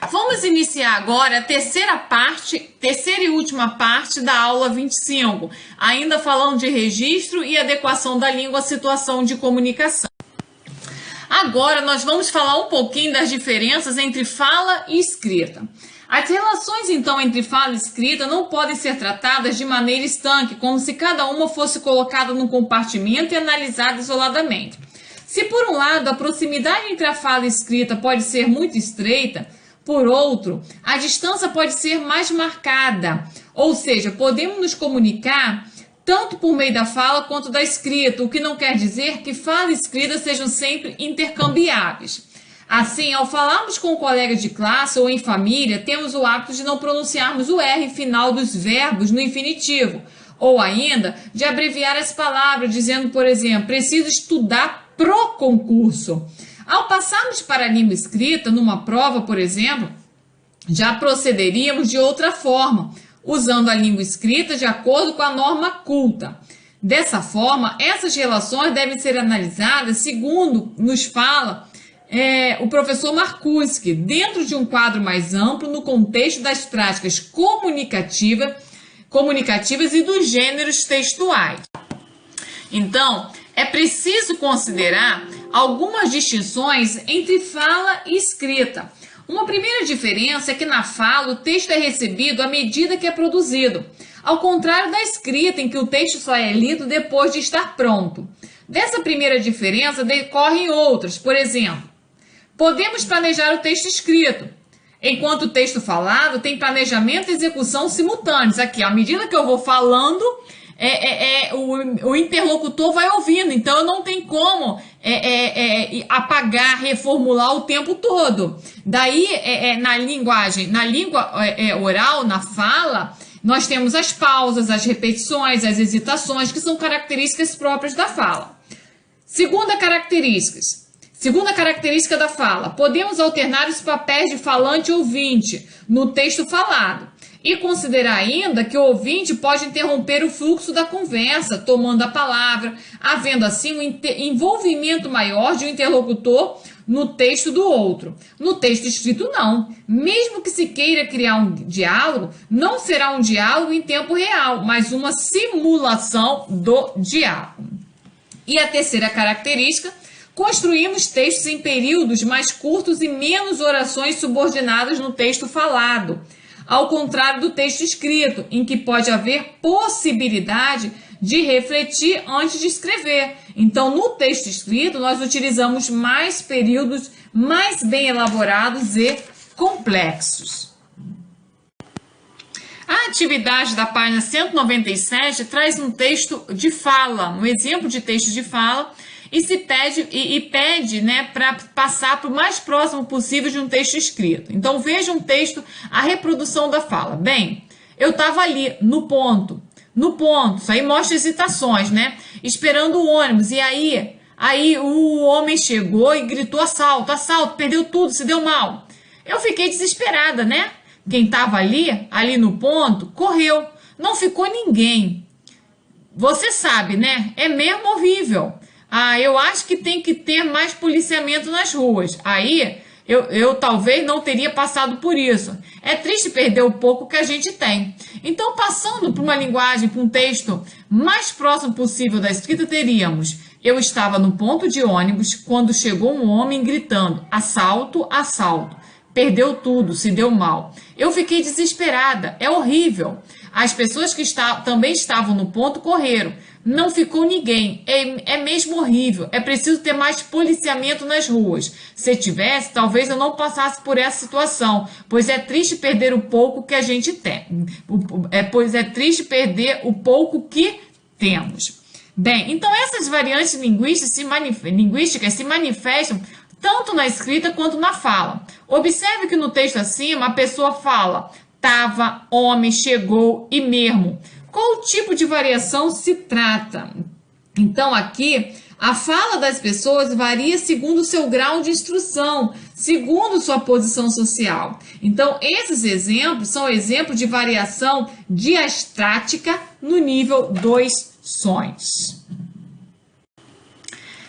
Vamos iniciar agora a terceira e última parte da aula 25, ainda falando de registro e adequação da língua à situação de comunicação. Agora nós vamos falar um pouquinho das diferenças entre fala e escrita. As relações, então, entre fala e escrita não podem ser tratadas de maneira estanque, como se cada uma fosse colocada num compartimento e analisada isoladamente. Se, por um lado, a proximidade entre a fala e a escrita pode ser muito estreita, por outro, a distância pode ser mais marcada, ou seja, podemos nos comunicar tanto por meio da fala quanto da escrita, o que não quer dizer que fala e escrita sejam sempre intercambiáveis. Assim, ao falarmos com um colega de classe ou em família, temos o hábito de não pronunciarmos o R final dos verbos no infinitivo, ou ainda de abreviar as palavras, dizendo, por exemplo, preciso estudar pro concurso. Ao passarmos para a língua escrita, numa prova, por exemplo, já procederíamos de outra forma, usando a língua escrita de acordo com a norma culta. Dessa forma, essas relações devem ser analisadas segundo nos fala o professor Marcuski, dentro de um quadro mais amplo no contexto das práticas comunicativas e dos gêneros textuais. Então, é preciso considerar algumas distinções entre fala e escrita. Uma primeira diferença é que na fala o texto é recebido à medida que é produzido, ao contrário da escrita, em que o texto só é lido depois de estar pronto. Dessa primeira diferença decorrem outras. Por exemplo, podemos planejar o texto escrito, enquanto o texto falado tem planejamento e execução simultâneos. Aqui, à medida que eu vou falando, o interlocutor vai ouvindo, então eu não tenho como apagar, reformular o tempo todo. Daí, na língua oral, na fala, nós temos as pausas, as repetições, as hesitações, que são características próprias da fala. Segunda característica da fala, podemos alternar os papéis de falante e ouvinte no texto falado. E considerar ainda que o ouvinte pode interromper o fluxo da conversa, tomando a palavra, havendo assim um envolvimento maior de um interlocutor no texto do outro. No texto escrito, não. Mesmo que se queira criar um diálogo, não será um diálogo em tempo real, mas uma simulação do diálogo. E a terceira característica, construímos textos em períodos mais curtos e menos orações subordinadas no texto falado, ao contrário do texto escrito, em que pode haver possibilidade de refletir antes de escrever. Então, no texto escrito, nós utilizamos mais períodos mais bem elaborados e complexos. A atividade da página 197 traz um texto de fala, um exemplo de texto de fala, e pede para passar para o mais próximo possível de um texto escrito. Então, veja um texto, a reprodução da fala. Bem, eu estava ali, no ponto, isso aí mostra hesitações, esperando o ônibus, e aí o homem chegou e gritou assalto, perdeu tudo, se deu mal. Eu fiquei desesperada, Quem estava ali no ponto, correu, não ficou ninguém. Você sabe, É mesmo horrível. Eu acho que tem que ter mais policiamento nas ruas. Aí, eu talvez não teria passado por isso. É triste perder o pouco que a gente tem. Então, passando para uma linguagem, para um texto mais próximo possível da escrita, teríamos: eu estava no ponto de ônibus quando chegou um homem gritando assalto, assalto. Perdeu tudo, se deu mal. Eu fiquei desesperada, é horrível. As pessoas que também estavam no ponto correram. Não ficou ninguém, é mesmo horrível, é preciso ter mais policiamento nas ruas. Se tivesse, talvez eu não passasse por essa situação, pois é triste perder o pouco que a gente tem. Pois é triste perder o pouco que temos. Bem, então essas variantes linguísticas se manifestam tanto na escrita quanto na fala. Observe que no texto acima a pessoa fala tava, homem, chegou e mesmo. Qual tipo de variação se trata? Então, aqui, a fala das pessoas varia segundo o seu grau de instrução, segundo sua posição social. Então, esses exemplos são exemplos de variação diastática no nível dos sons.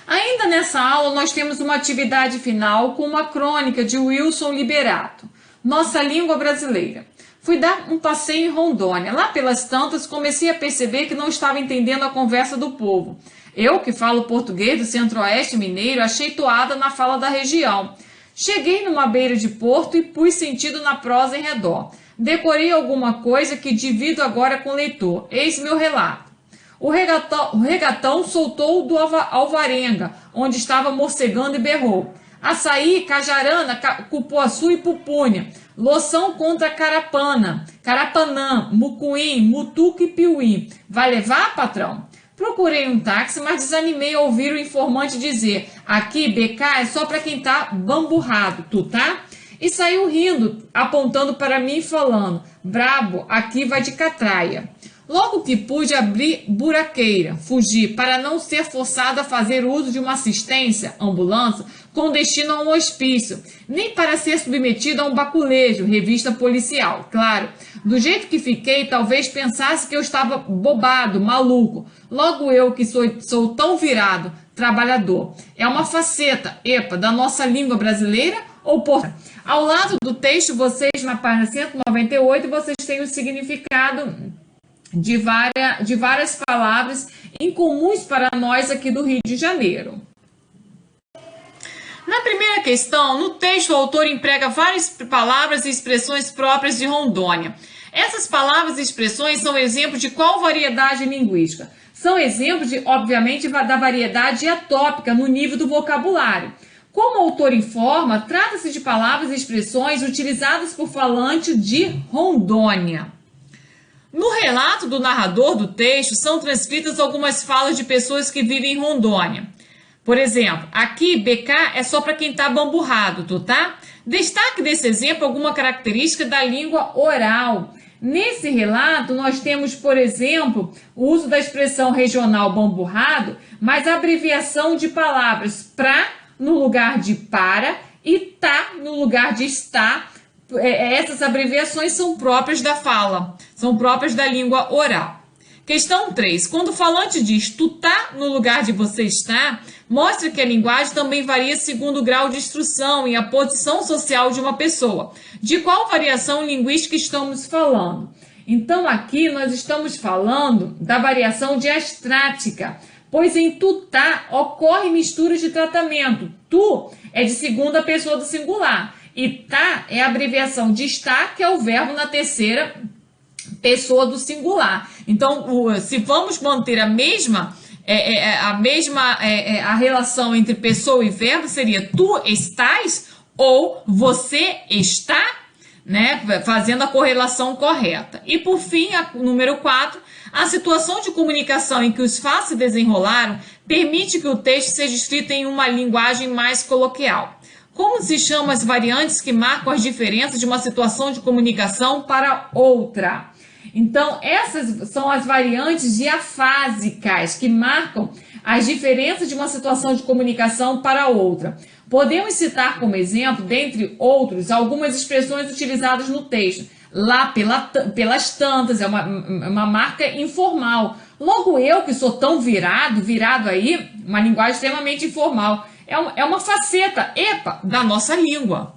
Ainda nessa aula, nós temos uma atividade final com uma crônica de Wilson Liberato. Nossa língua brasileira. Fui dar um passeio em Rondônia. Lá pelas tantas, comecei a perceber que não estava entendendo a conversa do povo. Eu, que falo português do centro-oeste mineiro, achei toada na fala da região. Cheguei numa beira de porto e pus sentido na prosa em redor. Decorei alguma coisa que divido agora com o leitor. Eis meu relato. O regatão soltou do alvarenga, onde estava morcegando e berrou. Açaí, cajarana, cupuaçu e pupunha. Loção contra carapana, carapanã, mucuim, mutuca e piuí. Vai levar, patrão? Procurei um táxi, mas desanimei ao ouvir o informante dizer: aqui, BK, é só para quem tá bamburrado, tu tá? E saiu rindo, apontando para mim e falando: brabo, aqui vai de catraia. Logo que pude abrir buraqueira, fugi, para não ser forçado a fazer uso de uma assistência, ambulância, com destino a um hospício, nem para ser submetido a um baculejo, revista policial, claro. Do jeito que fiquei, talvez pensasse que eu estava bobado, maluco. Logo eu, que sou tão virado, trabalhador. É uma faceta, da nossa língua brasileira ou porra? Ao lado do texto, vocês, na página 198, vocês têm o significado de várias palavras incomuns para nós aqui do Rio de Janeiro. Na primeira questão, no texto o autor emprega várias palavras e expressões próprias de Rondônia. Essas palavras e expressões são exemplos de qual variedade linguística? São exemplos, obviamente, da variedade diatópica no nível do vocabulário. Como o autor informa, trata-se de palavras e expressões utilizadas por falante de Rondônia. No relato do narrador do texto, são transcritas algumas falas de pessoas que vivem em Rondônia. Por exemplo, aqui, BK é só para quem está bamburrado, tu tá? Destaque desse exemplo alguma característica da língua oral. Nesse relato, nós temos, por exemplo, o uso da expressão regional bamburrado, mas a abreviação de palavras pra no lugar de para e tá no lugar de está. Essas abreviações são próprias da fala, são próprias da língua oral. Questão 3. Quando o falante diz tu tá no lugar de você está, mostra que a linguagem também varia segundo o grau de instrução e a posição social de uma pessoa. De qual variação linguística estamos falando? Então aqui nós estamos falando da variação diastrática, pois em tu tá ocorre mistura de tratamento. Tu é de segunda pessoa do singular. E tá é a abreviação de está, que é o verbo na terceira pessoa do singular. Então, se vamos manter a relação entre pessoa e verbo, seria tu estás ou você está, né? Fazendo a correlação correta. E por fim, número 4, a situação de comunicação em que os fatos se desenrolaram permite que o texto seja escrito em uma linguagem mais coloquial. Como se chamam as variantes que marcam as diferenças de uma situação de comunicação para outra? Então, essas são as variantes diafásicas que marcam as diferenças de uma situação de comunicação para outra. Podemos citar como exemplo, dentre outros, algumas expressões utilizadas no texto. Lá pelas tantas, é uma marca informal. Logo eu, que sou tão virado aí, uma linguagem extremamente informal. É uma faceta, da nossa língua.